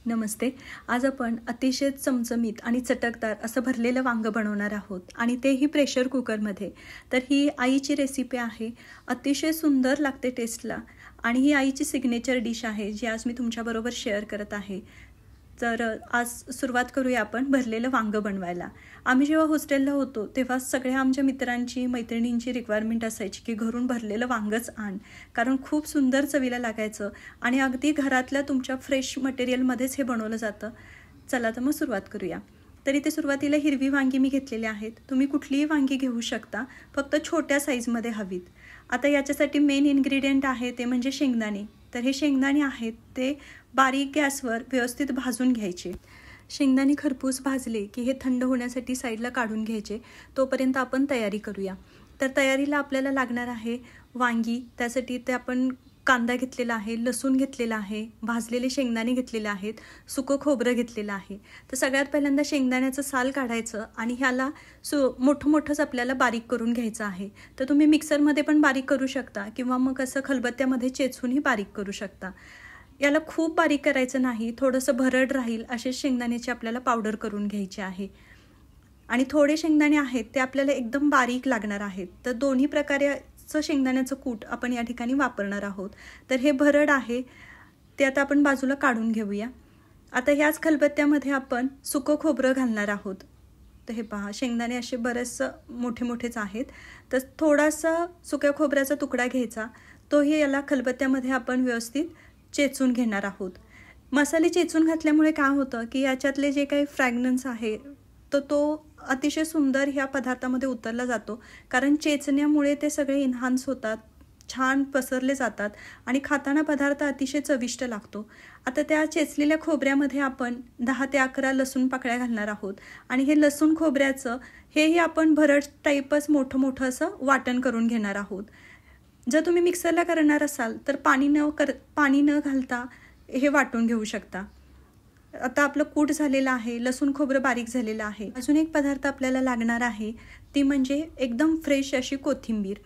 नमस्ते. आज आपण अतिशय चमचमीत आणि चटकदार असं भरलेलं वांगं बनवणार आहोत आणि तेही प्रेशर कुकरमध्ये. तर ही आईची रेसिपी आहे. अतिशय सुंदर लागते टेस्टला आणि ही आईची सिग्नेचर डिश आहे जी आज मी तुमच्याबरोबर शेअर करत आहे. तर आज सुरुवात करूया आपण भरलेलं वांगं बनवायला. आम्ही जेव्हा हॉस्टेलला होतो तेव्हा सगळ्या आमच्या मित्रांची मैत्रिणींची रिक्वायरमेंट असायची की घरून भरलेलं वांगंच आण, कारण खूप सुंदर चवीला लागायचं आणि अगदी घरातल्या तुमच्या फ्रेश मटेरियलमध्येच हे बनवलं जातं. चला तर मग सुरुवात करूया. तर इथे सुरुवातीला हिरवी वांगी मी घेतलेली आहेत. तुम्ही कुठलीही वांगी घेऊ शकता, फक्त छोट्या साईजमध्ये हवीत. आता याच्यासाठी मेन इन्ग्रेडियंट आहे ते म्हणजे शेंगदाणे. तर हे शेंगदाणे आहेत ते बारीक गॅसवर व्यवस्थित भाजून घ्यायचे. शेंगदाणे खरपूस भाजले की हे थंड होण्यासाठी साईडला काढून घ्यायचे. तोपर्यंत आपण तयारी करूया. तर तयारीला आपल्याला लागणार आहे वांगी. त्यासाठी ते आपण कांदा घेतलेला आहे, लसूण घेतलेला आहे, भाजलेले शेंगदाणे घेतलेले आहेत, सुकं खोबरं घेतलेलं आहे. तर सगळ्यात पहिल्यांदा शेंगदाण्याचं साल काढायचं आणि ह्याला मोठंच आपल्याला बारीक करून घ्यायचं आहे. तर तुम्ही मिक्सरमध्ये पण बारीक करू शकता किंवा मग असं खलबत्त्यामध्ये चेचूनही बारीक करू शकता. याला खूप बारीक करायचं नाही, थोडंसं भरड राहील असे शेंगदाण्याची आपल्याला पावडर करून घ्यायची आहे. आणि थोडे शेंगदाणे आहेत ते आपल्याला एकदम बारीक लागणार आहेत. तर दोन्ही प्रकारचं शेंगदाण्याचं कूट आपण या ठिकाणी वापरणार आहोत. तर हे भरड आहे ते आता आपण बाजूला काढून घेऊया. आता ह्याच खलबत्त्यामध्ये आपण सुकं खोबरं घालणार आहोत. तर हे पहा, शेंगदाणे असे बरेचसं मोठेच आहेत. तर थोडासा सुक्या खोबऱ्याचा तुकडा घ्यायचा, तोही याला खलबत्त्यामध्ये आपण व्यवस्थित चेचून घेणार आहोत. मसाले चेचून घातल्यामुळे काय होतं की याच्यातले जे काही फ्रॅग्रन्स आहे तो अतिशय सुंदर ह्या पदार्थामध्ये उतरला जातो, कारण चेचण्यामुळे ते सगळे इन्हान्स होतात, छान पसरले जातात आणि खाताना पदार्थ अतिशय चविष्ट लागतो. आता त्या चेचलेल्या खोबऱ्यामध्ये आपण 10 ते 11 लसूण पाकळ्या घालणार आहोत आणि हे लसूण खोबऱ्याचं हेही आपण भरड टाईपच मोठं असं वाटण करून घेणार आहोत. जर तुम्ही मिक्सरला करणार असाल तर पाणी न घालता हे वाटून घेऊ शकता. आता आपलं कूट झालेलं आहे, लसूण खोबरं बारीक झालेलं आहे. अजून एक पदार्थ आपल्याला लागणार आहे ती म्हणजे एकदम फ्रेश अशी कोथिंबीर.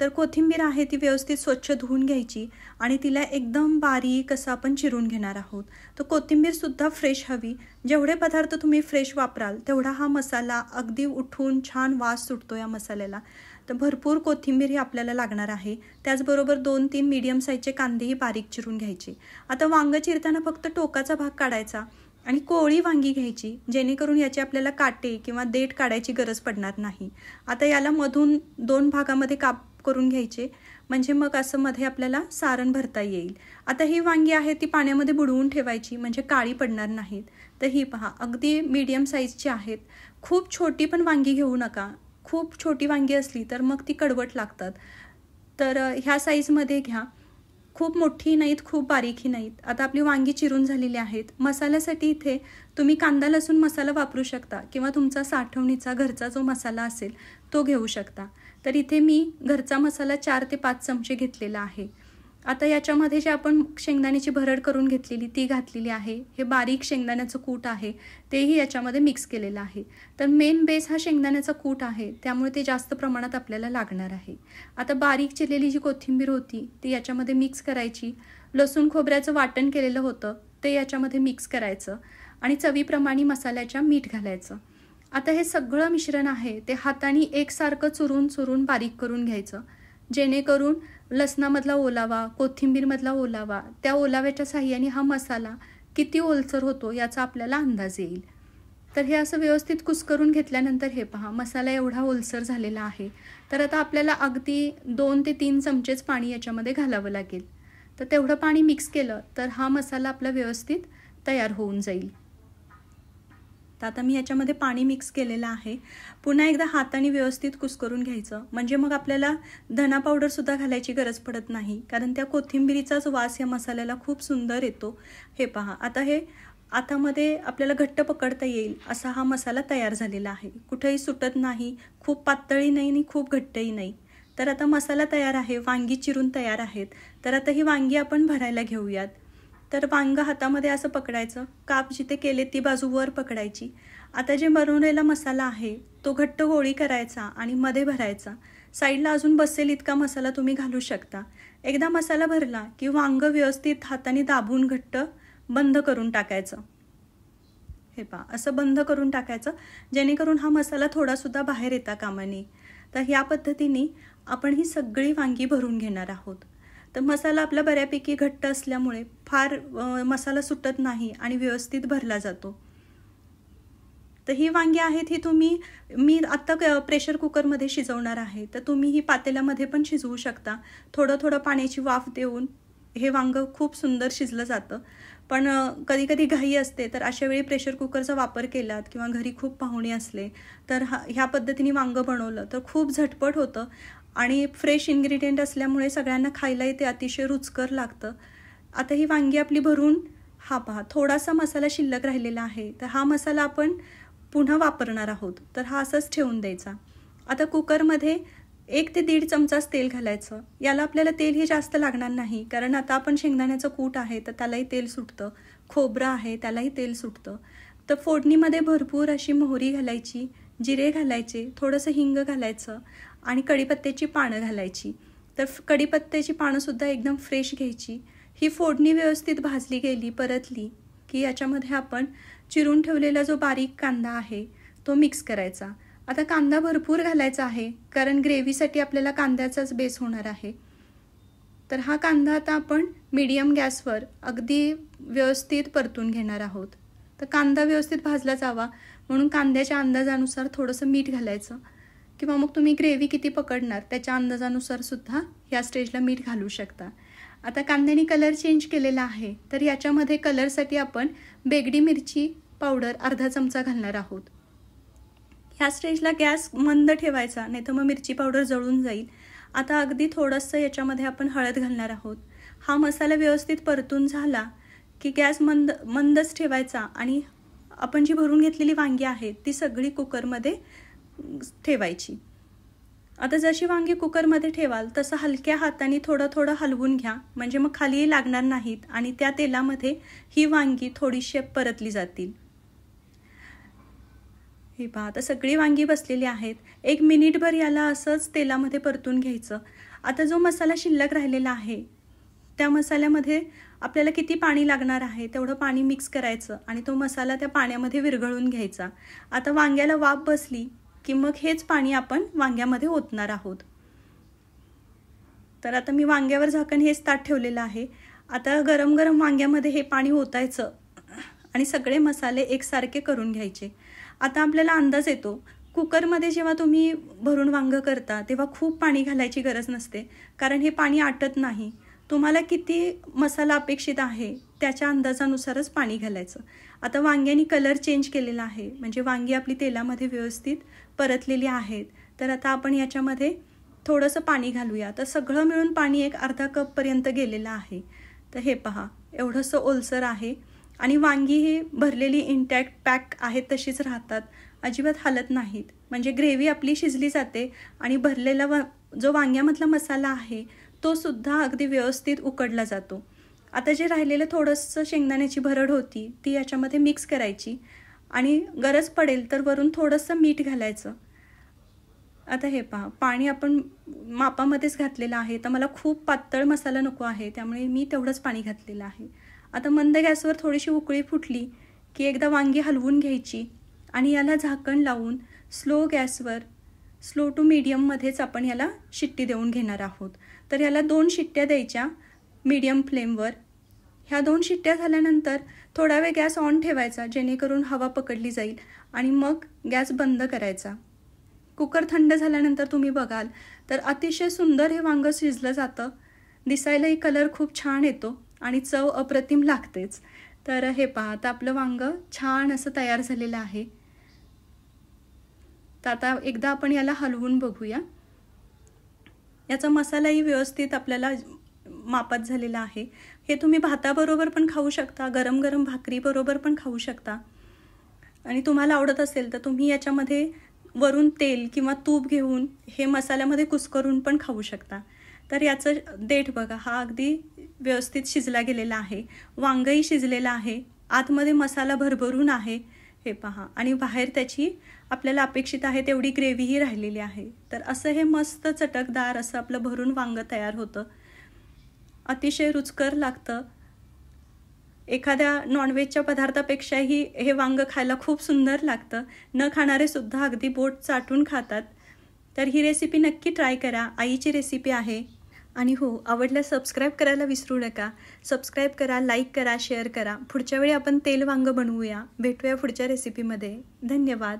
तर कोथिंबीर आहे ती व्यवस्थित स्वच्छ धुवून घ्यायची आणि तिला एकदम बारीक असं आपण चिरून घेणार आहोत. तर कोथिंबीरसुद्धा फ्रेश हवी. जेवढे पदार्थ तुम्ही फ्रेश वापराल तेवढा हा मसाला अगदी उठून छान वास सुटतो या मसाल्याला. तर भरपूर कोथिंबीर ही आपल्याला लागणार आहे. त्याचबरोबर 2-3 मीडियम साईजचे कांदेही बारीक चिरून घ्यायचे. आता वांगं चिरताना फक्त टोकाचा भाग काढायचा आणि कोवळी वांगी घ्यायची, जेणेकरून याचे आपल्याला काटे किंवा देठ काढायची गरज पडणार नाही. आता याला मधून 2 भागामध्ये काप करून घ्यायचे, म्हणजे मग असं मध्ये आपल्याला सारण भरता येईल. आता ही वांगी आहे ती पाण्यामध्ये बुडवून ठेवायची, म्हणजे काळी पडणार नाहीत. तर ही पहा, अगदी मीडियम साईजची आहेत. खूप छोटी पण वांगी घेऊ नका. खूप छोटी वांगी असली तर मग ती कडवट लागतात. तर ह्या साईजमध्ये घ्या. खूप मोठी नाहीत, खूप बारीकही नाहीत. आता आपली वांगी चिरून झालेली आहेत. मसाल्यासाठी इथे तुम्ही कांदा लसूण मसाला वापरू शकता किंवा तुमचा साठवणीचा घरचा जो मसाला असेल तो घेऊ शकता. तर इथे मी घरचा मसाला 4 ते 5 चमचे घेतलेला आहे. आता याच्यामध्ये जे आपण शेंगदाण्याची भरड करून घेतलेली ती घातलेली आहे. हे बारीक शेंगदाण्याचं कूट आहे तेही याच्यामध्ये मिक्स केलेलं आहे. तर मेन बेस हा शेंगदाण्याचा कूट आहे, त्यामुळे ते जास्त प्रमाणात आपल्याला लागणार आहे. आता बारीक चिरलेली जी कोथिंबीर होती ती याच्यामध्ये मिक्स करायची. लसूण खोबऱ्याचं वाटण केलेलं होतं ते याच्यामध्ये मिक्स करायचं आणि चवीप्रमाणे मसाल्याच्या मीठ घालायचं. आता हे सगळं मिश्रण आहे ते हाताने एकसारखं चुरून बारीक करून घ्यायचं, जेणेकरून लसणामधला ओलावा, कोथिंबीरमधला ओलावा, त्या ओलाव्याच्या साहाय्याने हा मसाला किती ओलसर होतो याचा आपल्याला अंदाज येईल. तर हे असं व्यवस्थित कुस्करून घेतल्यानंतर हे पहा, मसाला एवढा ओलसर झालेला आहे. तर आता आपल्याला अगदी 2 ते 3 चमचेच पाणी याच्यामध्ये घालावं लागेल. तर तेवढं पाणी मिक्स केलं तर हा मसाला आपला व्यवस्थित तयार होऊन जाईल. तर आता मी याच्यामध्ये पाणी मिक्स केलेलं आहे. पुन्हा एकदा हाताने व्यवस्थित कुस्करून घ्यायचं, म्हणजे मग आपल्याला धना पावडरसुद्धा घालायची गरज पडत नाही, कारण त्या कोथिंबीरीचाच वास या मसाल्याला खूप सुंदर येतो. हे पहा, आता हे आतामध्ये आपल्याला घट्ट पकडता येईल असा हा मसाला तयार झालेला आहे. कुठेही सुटत नाही, खूप पातळी नाही आणि खूप घट्टही नाही. तर आता मसाला तयार आहे, वांगी चिरून तयार आहेत. तर आता ही वांगी आपण भरायला घेऊयात. तर वांगं हातामध्ये असं पकडायचं, काप जिथे केले ती बाजू वर पकडायची. आता जे बनवलेला मसाला आहे तो घट्ट गोळी करायचा आणि मध्ये भरायचा. साईडला अजून बसेल इतका मसाला तुम्ही घालू शकता. एकदा मसाला भरला की वांगं व्यवस्थित हाताने दाबून घट्ट बंद करून टाकायचं. हे पहा, असं बंद करून टाकायचं जेणेकरून हा मसाला थोडासुद्धा बाहेर येता कामा नये. तर ह्या पद्धतीने आपण ही सगळी वांगी भरून घेणार आहोत. तर मसाला आपला बऱ्यापैकी घट्ट असल्यामुळे फार मसाला सुटत नाही आणि व्यवस्थित भरला जातो. तर ही वांगी आहेत ही मी आत्ता प्रेशर कुकरमध्ये शिजवणार आहे. तर तुम्ही ही पातेल्यामध्ये पण शिजवू शकता. थोडं पाण्याची वाफ देऊन हे वांगं खूप सुंदर शिजलं जातं. पण कधी कधी घाई असते, तर अशा वेळी प्रेशर कुकरचा वापर केलात किंवा घरी खूप पाहुणे असले तर ह्या पद्धतीने वांगं बनवलं तर खूप झटपट होतं आणि फ्रेश इन्ग्रेडियंट असल्यामुळे सगळ्यांना खायलाही ते अतिशय रुचकर लागतं. आता ही वांगी आपली भरून, हा पहा थोडासा मसाला शिल्लक राहिलेला आहे. तर हा मसाला आपण पुन्हा वापरणार आहोत, तर हा असंच ठेवून द्यायचा. आता कुकरमध्ये 1 ते 1.5 चमचाच तेल घालायचं. याला आपल्याला तेल हे जास्त लागणार नाही, कारण आता आपण शेंगदाण्याचं कूट आहे तर त्यालाही तेल सुटतं, खोबरं आहे त्यालाही तेल सुटतं. तर फोडणीमध्ये भरपूर अशी मोहरी घालायची, जिरे घालायचे, थोडंसं हिंग घालायचं आणि कढीपत्त्याची पानं घालायची. तर कढीपत्त्याची पानंसुद्धा एकदम फ्रेश घ्यायची. ही फोडणी व्यवस्थित भाजली गेली, परतली की याच्यामध्ये आपण चिरून ठेवलेला जो बारीक कांदा आहे तो मिक्स करायचा. आता कांदा भरपूर घालायचा आहे, कारण ग्रेव्हीसाठी आपल्याला कांद्याचाच बेस होणार आहे. तर हा कांदा आता आपण मीडियम गॅसवर अगदी व्यवस्थित परतून घेणार आहोत. तर कांदा व्यवस्थित भाजला जावा म्हणून कांद्याच्या अंदाजानुसार थोडंसं मीठ घालायचं, किंवा मग तुम्ही ग्रेव्ही किती पकडणार त्याच्या अंदाजानुसार सुद्धा या स्टेजला मीठ घालू शकता. आता कांद्याने कलर चेंज केलेला आहे, तर याच्यामध्ये कलरसाठी आपण बेगडी मिरची पावडर अर्धा चमचा घालणार आहोत. ह्या स्टेजला गॅस मंद ठेवायचा, नाही तर मग मिरची पावडर जळून जाईल. आता अगदी थोडंसं याच्यामध्ये आपण हळद घालणार आहोत. हा मसाला व्यवस्थित परतून झाला की गॅस मंदच ठेवायचा आणि आपण जी भरून घेतलेली वांगी आहेत ती सगळी कुकरमध्ये ठेवायची. आता जशी वांगी कुकरमध्ये ठेवाल तसं हलक्या हाताने थोडं हलवून घ्या, म्हणजे मग खाली लागणार नाहीत आणि त्या तेलामध्ये ही वांगी थोडीशी परतली जातील. हे पहा, आता सगळी वांगी बसलेली आहेत. 1 मिनिटभर याला असंच तेलामध्ये परतून घ्यायचं. आता जो मसाला शिल्लक राहिलेला आहे त्या मसाल्यामध्ये आपल्याला किती पाणी लागणार आहे तेवढं पाणी मिक्स करायचं आणि तो मसाला त्या पाण्यामध्ये विरघळून घ्यायचा. आता वांग्याला वाफ बसली की मग हेच पाणी आपण वांग्यामध्ये ओतणार आहोत. तर आता मी वांग्यावर झाकण हेच ताट ठेवलेलं आहे. आता गरम गरम वांग्यामध्ये हे पाणी ओतायचं आणि सगळे मसाले एकसारखे करून घ्यायचे. आता आपल्याला अंदाज येतो, कुकरमध्ये जेव्हा तुम्ही भरून वांगं करता तेव्हा खूप पाणी घालायची गरज नसते, कारण हे पाणी आटत नाही. तुम्हाला किती मसाला अपेक्षित आहे त्याच्या अंदाजानुसारच पाणी घालायचं. आता वांग्यानी कलर चेंज केलेला आहे, म्हणजे वांगी आपली तेलामध्ये व्यवस्थित परतलेली आहेत. तर आता आपण याच्यामध्ये थोडंसं पाणी घालूया. तर सगळं मिळून पाणी एक अर्धा कपपर्यंत गेलेलं आहे. तर हे पहा, एवढंसं ओलसर आहे आणि वांगी ही भरलेली इंटॅक्ट पॅक आहेत तशीच राहतात, अजिबात हालत नाहीत. म्हणजे ग्रेव्ही आपली शिजली जाते आणि भरलेला जो वांग्यामधला मसाला आहे तो सुद्धा अगदी व्यवस्थित उकडला जातो. आता जे राहिलेलं थोडंसं शेंगदाण्याची भरड होती ती याच्यामध्ये मिक्स करायची आणि गरज पडेल तर वरून थोडंसं मीठ घालायचं. आता हे पहा, पाणी आपण मापामध्येच घातलेलं आहे. तर मला खूप पातळ मसाला नको आहे, त्यामुळे मी तेवढंच पाणी घातलेलं आहे. आता मंद गॅसवर थोडीशी उकळी फुटली की एकदा वांगी हलवून घ्यायची आणि याला झाकण लावून स्लो गॅसवर, स्लो टू मीडियममध्येच आपण याला शिट्टी देऊन घेणार आहोत. तर याला 2 शिट्ट्या द्यायच्या मीडियम फ्लेमवर. ह्या 2 शिट्ट्या झाल्यानंतर थोडा वेळ गॅस ऑन ठेवायचा, जेणेकरून हवा पकडली जाईल आणि मग गॅस बंद करायचा. कुकर थंड झाल्यानंतर तुम्ही बघाल तर अतिशय सुंदर हे वांगं शिजलं जातं. दिसायलाही कलर खूप छान येतो आणि चव अप्रतिम लागतेच. तर हे पहा, आता आपलं वांगं छान असं तयार झालेलं आहे. तर आता एकदा आपण याला हलवून बघूया. याचा मसालाही व्यवस्थित आपल्याला मापात झालेला आहे. हे तुम्ही भाताबरोबर पण खाऊ शकता, गरम गरम भाकरीबरोबर पण खाऊ शकता आणि तुम्हाला आवडत असेल तर तुम्ही याच्यामध्ये वरून तेल किंवा तूप घेऊन हे मसाल्यामध्ये कुस्करून पण खाऊ शकता. तर याचं देठ बघा, हा अगदी व्यवस्थित शिजला गेलेला आहे. वांगही शिजलेलं आहे, आतमध्ये मसाला भरभरून आहे. हे पहा, आणि बाहेर त्याची आपल्याला अपेक्षित आहे तेवढी ग्रेव्हीही राहिलेली आहे. तर असं हे मस्त चटकदार असं आपलं भरून वांगं तयार होतं. अतिशय रुचकर लागतं. एखाद्या नॉनव्हेजच्या पदार्थापेक्षाही हे वांगं खायला खूप सुंदर लागतं. न खाणारेसुद्धा अगदी बोट चाटून खातात. तर ही रेसिपी नक्की ट्राय करा. आईची रेसिपी आहे. आणि हो, आवडल्यास सबस्क्राईब करायला विसरू नका. सबस्क्राईब करा, लाईक करा, शेअर करा. पुढच्या वेळी आपण तेल वांगं बनवूया. भेटूया पुढच्या रेसिपीमध्ये. धन्यवाद.